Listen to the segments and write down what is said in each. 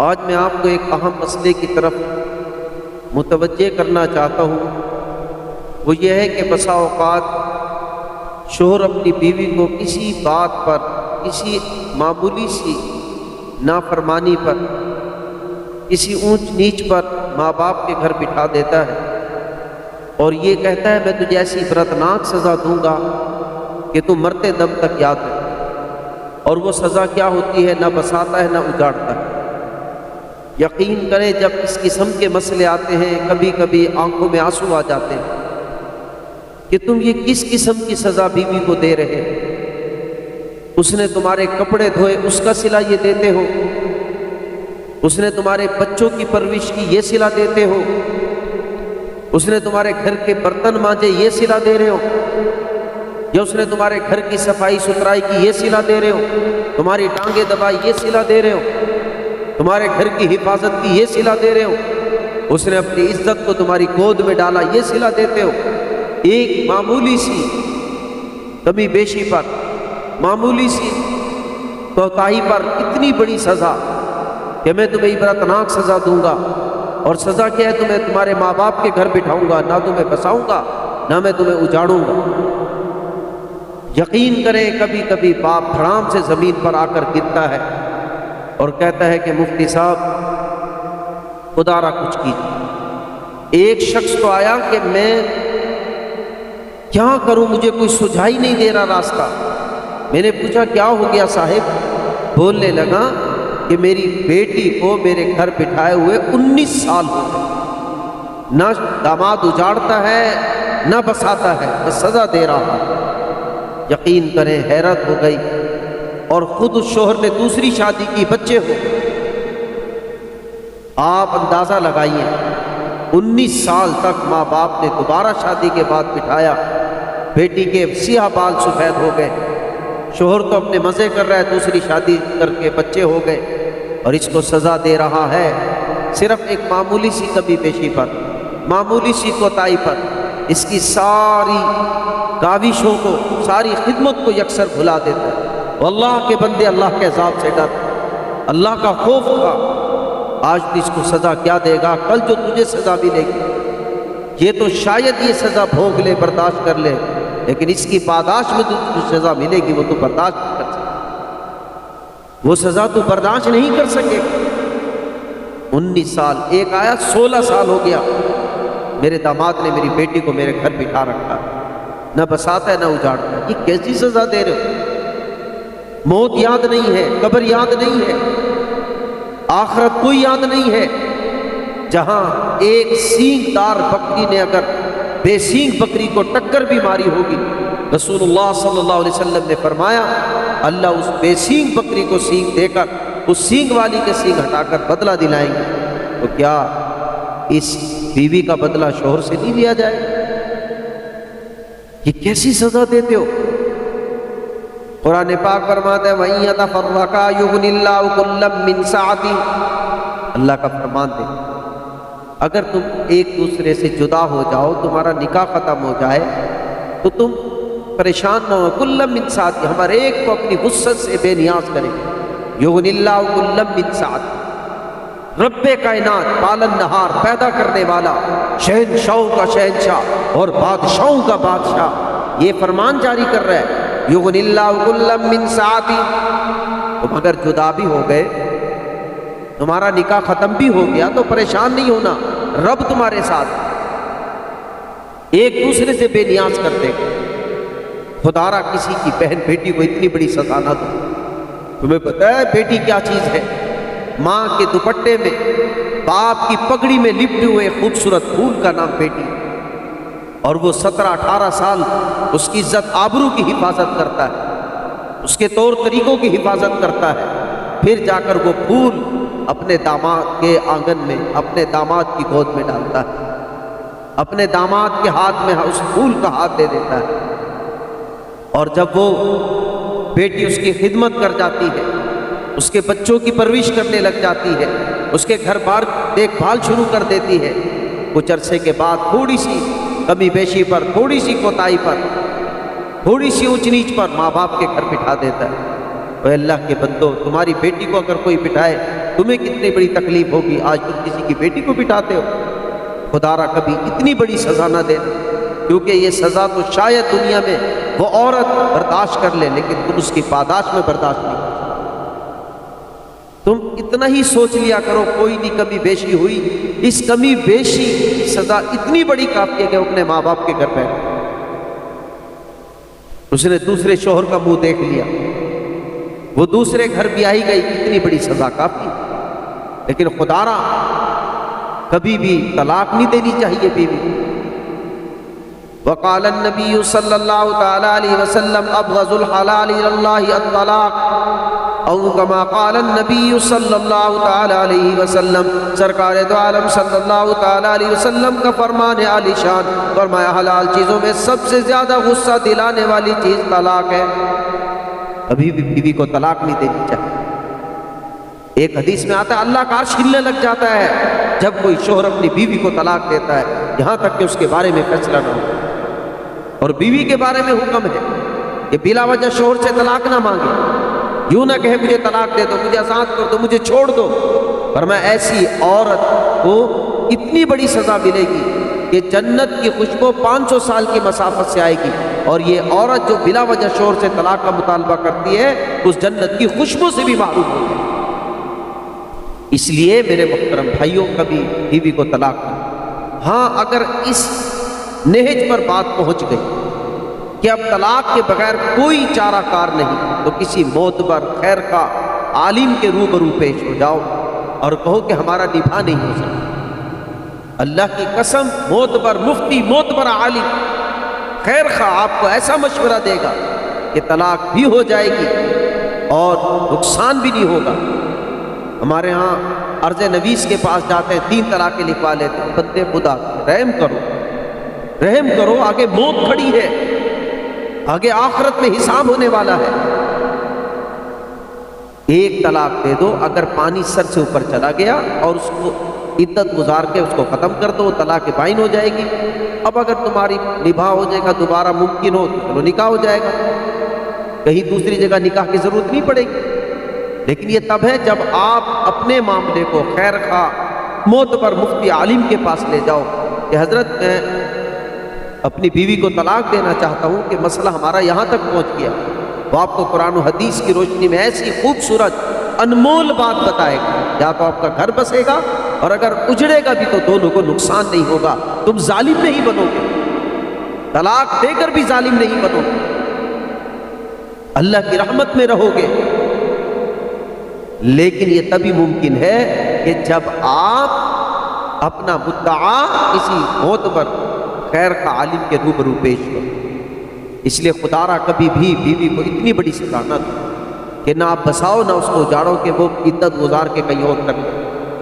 آج میں آپ کو ایک اہم مسئلے کی طرف متوجہ کرنا چاہتا ہوں۔ وہ یہ ہے کہ بسا اوقات شوہر اپنی بیوی کو کسی بات پر، کسی معمولی سی نافرمانی پر، کسی اونچ نیچ پر ماں باپ کے گھر بٹھا دیتا ہے اور یہ کہتا ہے میں تجھے ایسی عبرتناک سزا دوں گا کہ تم مرتے دم تک یاد رکھ۔ اور وہ سزا کیا ہوتی ہے؟ نہ بساتا ہے نہ اجاڑتا ہے۔ یقین کریں جب اس قسم کے مسئلے آتے ہیں کبھی کبھی آنکھوں میں آنسو آ جاتے ہیں کہ تم یہ کس قسم کی سزا بیوی کو دے رہے ہیں۔ اس نے تمہارے کپڑے دھوئے، اس کا صلہ یہ دیتے ہو؟ اس نے تمہارے بچوں کی پرورش کی، یہ صلہ دیتے ہو؟ اس نے تمہارے گھر کے برتن مانجے، یہ صلہ دے رہے ہو؟ یا اس نے تمہارے گھر کی صفائی ستھرائی کی، یہ صلہ دے رہے ہو؟ تمہاری ٹانگیں دبائی، یہ صلہ دے رہے ہو؟ تمہارے گھر کی حفاظت کی، یہ صلہ دے رہے ہو؟ اس نے اپنی عزت کو تمہاری گود میں ڈالا، یہ صلہ دیتے ہو؟ ایک معمولی سی کمی بیشی پر، معمولی سی کوتاہی پر اتنی بڑی سزا کہ میں تمہیں عبرتناک سزا دوں گا۔ اور سزا کیا ہے؟ تمہیں تمہارے ماں باپ کے گھر بٹھاؤں گا، نہ تمہیں بساؤں گا نہ میں تمہیں اجاڑوں گا۔ یقین کریں کبھی کبھی باپ دھڑام سے زمین پر آ کر گرتا ہے اور کہتا ہے کہ مفتی صاحب خدا را کچھ کیجیے۔ ایک شخص تو آیا کہ میں کیا کروں، مجھے کوئی سجھائی نہیں دے رہا راستہ۔ میں نے پوچھا کیا ہو گیا صاحب؟ بولنے لگا کہ میری بیٹی کو میرے گھر بٹھائے ہوئے 19 سال ہو گئے، نہ داماد اجاڑتا ہے نہ بساتا ہے، بس سزا دے رہا ہے۔ یقین کریں حیرت ہو گئی، اور خود اس شوہر نے دوسری شادی کی، بچے ہو۔ آپ اندازہ لگائیے 19 سال تک ماں باپ نے دوبارہ شادی کے بعد بٹھایا، بیٹی کے سیاہ بال سفید ہو گئے، شوہر تو اپنے مزے کر رہا ہے، دوسری شادی کر کے بچے ہو گئے، اور اس کو سزا دے رہا ہے صرف ایک معمولی سی کمی بیشی پر، معمولی سی کوتاہی پر۔ اس کی ساری کاوشوں کو، ساری خدمت کو یکسر بھلا دیتا ہے۔ اللہ کے بندے اللہ کے عذاب سے ڈر، اللہ کا خوف کھا۔ آج تو اس کو سزا کیا دے گا، کل جو تجھے سزا ملے گی، یہ تو شاید یہ سزا بھوگ لے، برداشت کر لے، لیکن اس کی پاداش میں جو سزا ملے گی وہ تو برداشت نہیں کر سکے، وہ سزا تو برداشت نہیں کر سکے۔ 19 سال، ایک آیا 16 سال ہو گیا، میرے داماد نے میری بیٹی کو میرے گھر بٹھا رکھا، نہ بساتا ہے نہ اجاڑتا ہے۔ یہ کیسی سزا دے رہے ہو؟ موت یاد نہیں ہے، قبر یاد نہیں ہے، آخرت کوئی یاد نہیں ہے، جہاں ایک سینگ دار بکری نے اگر بے سینگ بکری کو ٹکر بھی ماری ہوگی، رسول اللہ صلی اللہ علیہ وسلم نے فرمایا اللہ اس بے سینگ بکری کو سینگ دے کر اس سینگ والی کے سینگ ہٹا کر بدلہ دلائیں گے۔ تو کیا اس بیوی کا بدلہ شوہر سے نہیں لیا جائے؟ یہ کیسی سزا دیتے ہو؟ قرآن پاک فرماتا ہے وَإِن يَتَفَرَّقَا يُغْنِ اللَّهُ كُلًّا مِّن سَعَتِهِ۔ اللہ کا فرمان دے اگر تم ایک دوسرے سے جدا ہو جاؤ، تمہارا نکاح ختم ہو جائے تو تم پریشان نہ ہو، کُلًّا مِّن سَعَتِهِ، ہمارے ایک کو اپنی وسعت سے بے نیاز کرے۔ یغنی اللہ کُلًّا مِّن سَعَتِهِ، رب کائنات، پالن نہار، پیدا کرنے والا، شہنشاہوں کا شہنشاہ اور بادشاہوں کا بادشاہ یہ فرمان جاری کر رہا ہے یغنی اللہ کُلًّا مِّن سَعَتِهِ۔ تم اگر جدا بھی ہو گئے، تمہارا نکاح ختم بھی ہو گیا تو پریشان نہیں ہونا، رب تمہارے ساتھ، ایک دوسرے سے بے نیاز کرتے گے۔ خدا را کسی کی بہن بیٹی کو اتنی بڑی سزا نہ دو۔ تمہیں پتہ ہے بیٹی کیا چیز ہے؟ ماں کے دوپٹے میں، باپ کی پگڑی میں لپٹے ہوئے خوبصورت پھول کا نام بیٹی، اور وہ 17-18 سال اس کی عزت آبرو کی حفاظت کرتا ہے، اس کے طور طریقوں کی حفاظت کرتا ہے، پھر جا کر وہ پھول اپنے داماد کے آنگن میں، اپنے داماد کی گود میں ڈالتا ہے، اپنے داماد کے ہاتھ میں اس پھول کا ہاتھ دے دیتا ہے، اور جب وہ بیٹی اس کی خدمت کر جاتی ہے، اس کے بچوں کی پرورش کرنے لگ جاتی ہے، اس کے گھر بار دیکھ بھال شروع کر دیتی ہے، کچھ عرصے کے بعد تھوڑی سی کمی بیشی پر، تھوڑی سی کوتاہی پر، تھوڑی سی اونچ نیچ پر ماں باپ کے گھر بٹھا دیتا ہے۔ اے اللہ کے بندو، تمہاری بیٹی کو اگر کوئی بٹھائے تمہیں کتنی بڑی تکلیف ہوگی، آج تم کسی کی بیٹی کو بٹھاتے ہو۔ خدا را کبھی اتنی بڑی سزا نہ دے، کیونکہ یہ سزا تو شاید دنیا میں وہ عورت برداشت کر لے، لیکن تم اس کی پاداش میں برداشت نہیں کر سکتے۔ تم اتنا ہی سوچ لیا کرو، کوئی نہیں کمی بیشی ہوئی، اس کمی بیشی کی سزا اتنی بڑی کافی ہے کہ وہ اپنے ماں باپ کے گھر بیٹھ، اس نے دوسرے شوہر کا منہ دیکھ لیا، وہ دوسرے گھر بھی آئی گئی، اتنی بڑی سزا کافی۔ لیکن خدا را کبھی بھی طلاق نہیں دینی چاہیے بیوی۔ وقال النبی صلی اللہ تعالی علیہ وسلم ابغض الحلال الی اللہ الطلاق، او کما قال النبی صلی اللہ تعالی علیہ وسلم، سرکار دو عالم صلی اللہ تعالی علیہ وسلم کا فرمان عالی شان، فرمایا حلال چیزوں میں سب سے زیادہ غصہ دلانے والی چیز طلاق ہے۔ کبھی بھی بیوی کو طلاق نہیں دینی چاہیے۔ ایک حدیث میں آتا ہے اللہ کا عرش ہلنے لگ جاتا ہے جب کوئی شوہر اپنی بیوی کو طلاق دیتا ہے، یہاں تک کہ اس کے بارے میں فیصلہ نہ ہو۔ اور بیوی کے بارے میں حکم ہے کہ بلا وجہ شوہر سے طلاق نہ مانگے، یوں نہ کہے مجھے طلاق دے دو، مجھے آزاد کر دو، مجھے چھوڑ دو۔ فرمایا ایسی عورت کو اتنی بڑی سزا ملے گی کہ جنت کی خوشبو 500 سال کی مسافت سے آئے گی، اور یہ عورت جو بلا وجہ شوہر سے طلاق کا مطالبہ کرتی ہے اس جنت کی خوشبو سے بھی محروم ہوگی۔ اس لیے میرے محترم بھائیوں، کبھی بیوی کو طلاق نہ، ہاں اگر اس نہج پر بات پہنچ گئی کہ اب طلاق کے بغیر کوئی چارہ کار نہیں، تو کسی معتبر خیر کا عالم کے روبرو پیش ہو جاؤ اور کہو کہ ہمارا نبھا نہیں ہو سکتا۔ اللہ کی قسم، معتبر مفتی، معتبر عالم خیر خواہ آپ کو ایسا مشورہ دے گا کہ طلاق بھی ہو جائے گی اور نقصان بھی نہیں ہوگا۔ ہمارے ہاں عرض نویس کے پاس جاتے ہیں، 3 طلاقیں لکھوا لیتے ہیں۔ بندے خدا رحم کرو، رحم کرو، آگے موت کھڑی ہے، آگے آخرت میں حساب ہونے والا ہے۔ ایک طلاق دے دو، اگر پانی سر سے اوپر چلا گیا اور اس کو عدت گزار کے اس کو ختم کر دو، طلاق بائن ہو جائے گی۔ اب اگر تمہاری نباہ ہو جائے گا، دوبارہ ممکن ہو تو نکاح ہو جائے گا، کہیں دوسری جگہ نکاح کی ضرورت نہیں پڑے گی۔ لیکن یہ تب ہے جب آپ اپنے معاملے کو خیر خواہ معتبر مفتی عالم کے پاس لے جاؤ کہ حضرت میں اپنی بیوی کو طلاق دینا چاہتا ہوں کہ مسئلہ ہمارا یہاں تک پہنچ گیا، وہ آپ کو قرآن و حدیث کی روشنی میں ایسی خوبصورت انمول بات بتائے گا، یا تو آپ کا گھر بسے گا، اور اگر اجڑے گا بھی تو دونوں کو نقصان نہیں ہوگا، تم ظالم نہیں بنو گے، طلاق دے کر بھی ظالم نہیں بنو گے، اللہ کی رحمت میں رہو گے۔ لیکن یہ تبھی ممکن ہے کہ جب آپ اپنا مدعا کسی معتبر خیر کا عالم کے روبرو پیش کرو۔ اس لیے خدا را کبھی بھی بیوی کو اتنی بڑی سزا نہ دو کہ نہ آپ بساؤ نہ اس کو اجاڑو کہ وہ عدت گزار کے کہیں اور کر لے۔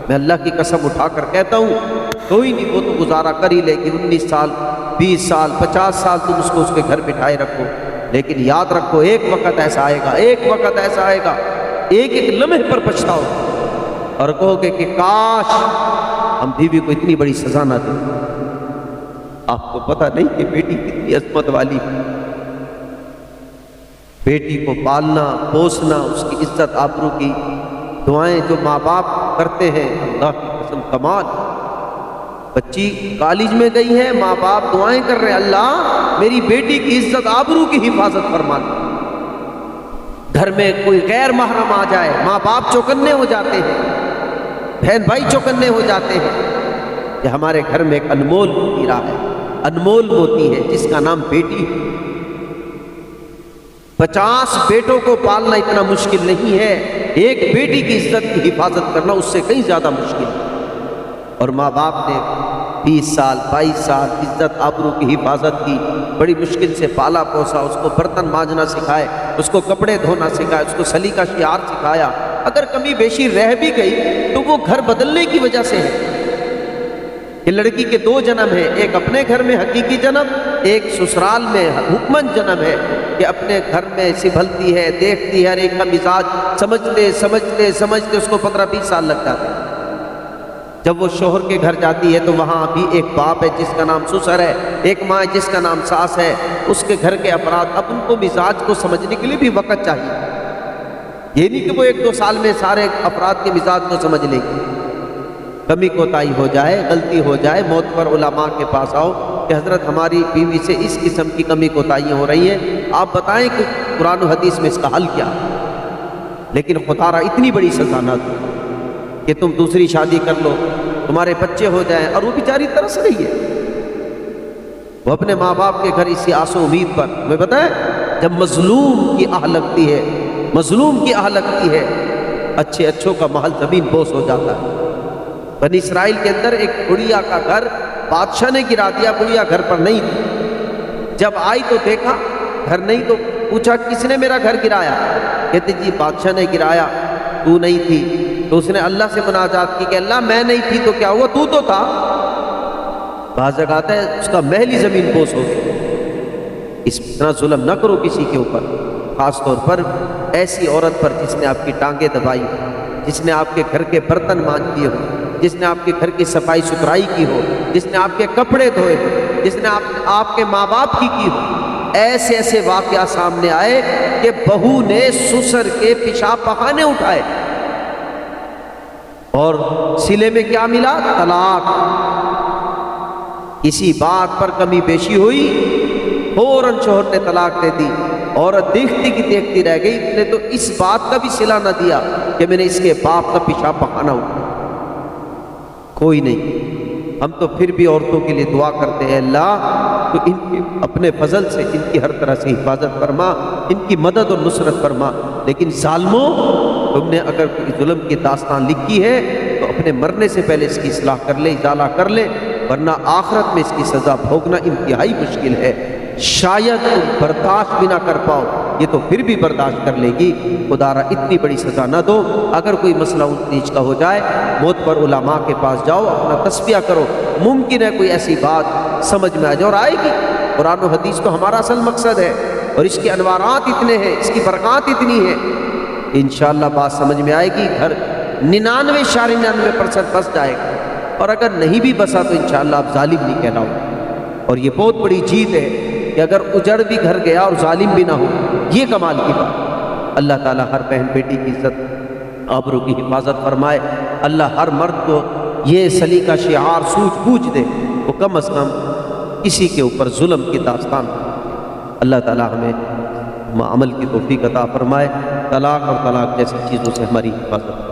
میں اللہ کی قسم اٹھا کر کہتا ہوں، کوئی نہیں، وہ تو گزارا کر ہی لے گی، 19 سال 20 سال 50 سال تم اس کو اس کے گھر بٹھائے رکھو، لیکن یاد رکھو ایک وقت ایسا آئے گا، ایک وقت ایسا آئے گا، ایک ایک لمحے پر پچھتاؤ اور کہو کہ کاش ہم بیوی کو اتنی بڑی سزا نہ دیں۔ آپ کو پتہ نہیں کہ بیٹی کتنی عظمت والی ہے، بیٹی کو پالنا پوسنا، اس کی عزت آبرو کی دعائیں جو ماں باپ کرتے ہیں، اللہ کی قسم کمال۔ بچی کالج میں گئی ہے، ماں باپ دعائیں کر رہے ہیں، اللہ میری بیٹی کی عزت آبرو کی حفاظت فرما دے۔ گھر میں کوئی غیر محرم آ جائے، ماں باپ چوکنے ہو جاتے ہیں، بہن بھائی چوکنے ہو جاتے ہیں۔ کہ ہمارے گھر میں ایک انمول ہیرا ہے، انمول موتی ہے، جس کا نام بیٹی ہے۔ 50 بیٹوں کو پالنا اتنا مشکل نہیں ہے، ایک بیٹی کی عزت کی حفاظت کرنا اس سے کہیں زیادہ مشکل ہے۔ اور ماں باپ نے 20 سال 22 سال عزت آبرو کی حفاظت کی، بڑی مشکل سے پالا پوسا، اس کو برتن مانجنا سکھائے، اس کو کپڑے دھونا سکھائے، اس کو سلیقہ شعار سکھایا۔ اگر کمی بیشی رہ بھی گئی تو وہ گھر بدلنے کی وجہ سے ہے کہ لڑکی کے 2 جنم ہیں، ایک اپنے گھر میں حقیقی جنم، ایک سسرال میں حکمن جنم ہے کہ اپنے گھر میں سنبھلتی ہے، دیکھتی ہے، ہر ایک کا مزاج سمجھتے سمجھتے سمجھتے اس کو 15-20 سال لگ جاتے ہیں۔ جب وہ شوہر کے گھر جاتی ہے تو وہاں بھی ایک باپ ہے جس کا نام سسر ہے، ایک ماں ہے جس کا نام ساس ہے، اس کے گھر کے افراد، اب ان کو مزاج کو سمجھنے کے لیے بھی وقت چاہیے۔ یہ نہیں کہ وہ 1-2 سال میں سارے افراد کے مزاج کو سمجھ لے گی. کمی کوتاہی ہو جائے، غلطی ہو جائے، موت پر علماء کے پاس آؤ کہ حضرت ہماری بیوی سے اس قسم کی کمی کوتاہیاں ہو رہی ہیں، آپ بتائیں کہ قرآن و حدیث میں اس کا حل کیا. لیکن خدا را اتنی بڑی سزا نہ دو کہ تم دوسری شادی کر لو، تمہارے بچے ہو جائیں. اور وہ بیچاری ترس رہی ہے، وہ اپنے ماں باپ کے گھر اسی آس و امید پر. میں بتائیں جب مظلوم کی آہ لگتی ہے، مظلوم کی آہ لگتی ہے، اچھے اچھوں کا محل زمین بوس ہو جاتا ہے. بنی اسرائیل کے اندر ایک بڑھیا کا گھر بادشاہ نے گرا دیا، بڑھیا گھر پر نہیں تھی. جب آئی تو دیکھا گھر نہیں، تو پوچھا کس نے میرا گھر گرایا؟ کہتے جی بادشاہ نے گرایا، تو نہیں تھی. تو اس نے اللہ سے مناجات کی کہ اللہ میں نہیں تھی تو کیا ہوا، تو تھا. بعض جگہ آتا ہے اس کا محل ہی زمین بوس ہو گئی. اس طرح ظلم نہ کرو کسی کے اوپر، خاص طور پر ایسی عورت پر جس نے آپ کی ٹانگیں دبائی، جس نے آپ کے گھر کے برتن مانج دیے ہو، جس نے آپ کے گھر کی صفائی ستھرائی کی ہو، جس نے آپ کے کپڑے دھوئے ہو، جس نے آپ کے ماں باپ کی ہو. ایسے ایسے واقعات سامنے آئے کہ بہو نے سسر کے پیشاب بہانے اٹھائے اور سلے میں کیا ملا؟ طلاق. کسی بات پر کمی بیشی ہوئی، فوراً شوہر نے طلاق دے دی. عورت دیکھتی کی دیکھتی رہ گئی، نے تو اس بات کا بھی صلہ نہ دیا کہ میں نے اس کے باپ کا پیشاب بہانا اٹھایا. کوئی نہیں. ہم تو پھر بھی عورتوں کے لیے دعا کرتے ہیں، اللہ تو ان کے اپنے فضل سے ان کی ہر طرح سے حفاظت فرما، ان کی مدد اور نصرت فرما. لیکن ظالموں، تم نے اگر کوئی ظلم کی داستان لکھی ہے تو اپنے مرنے سے پہلے اس کی اصلاح کر لے، ازالہ کر لے، ورنہ آخرت میں اس کی سزا بھوگنا انتہائی مشکل ہے. شاید تم برداشت بھی نہ کر پاؤ، یہ تو پھر بھی برداشت کر لے گی. خدا را اتنی بڑی سزا نہ دو. اگر کوئی مسئلہ اونچ نیچ کا ہو جائے، موت پر علماء کے پاس جاؤ، اپنا تصفیہ کرو. ممکن ہے کوئی ایسی بات سمجھ میں آ جائے، اور آئے گی. قرآن و حدیث تو ہمارا اصل مقصد ہے، اور اس کے انوارات اتنے ہیں، اس کی برکات اتنی ہیں. انشاءاللہ بات سمجھ میں آئے گی، گھر 99.99% بس جائے گا. اور اگر نہیں بھی بسا تو انشاءاللہ آپ ظالم نہیں کہلاؤ. اور یہ بہت بڑی جیت ہے کہ اگر اجڑ بھی گھر گیا اور ظالم بھی نہ ہو، یہ کمال کی بات. اللہ تعالیٰ ہر بہن بیٹی کی عزت آبرو کی حفاظت فرمائے. اللہ ہر مرد کو یہ سلیقہ شعار سوجھ بوجھ دے، وہ کم از کم کسی کے اوپر ظلم کی داستان. اللہ تعالیٰ ہمیں عمل کی توفیق عطا فرمائے. طلاق اور طلاق جیسی چیزوں سے ہماری حفاظت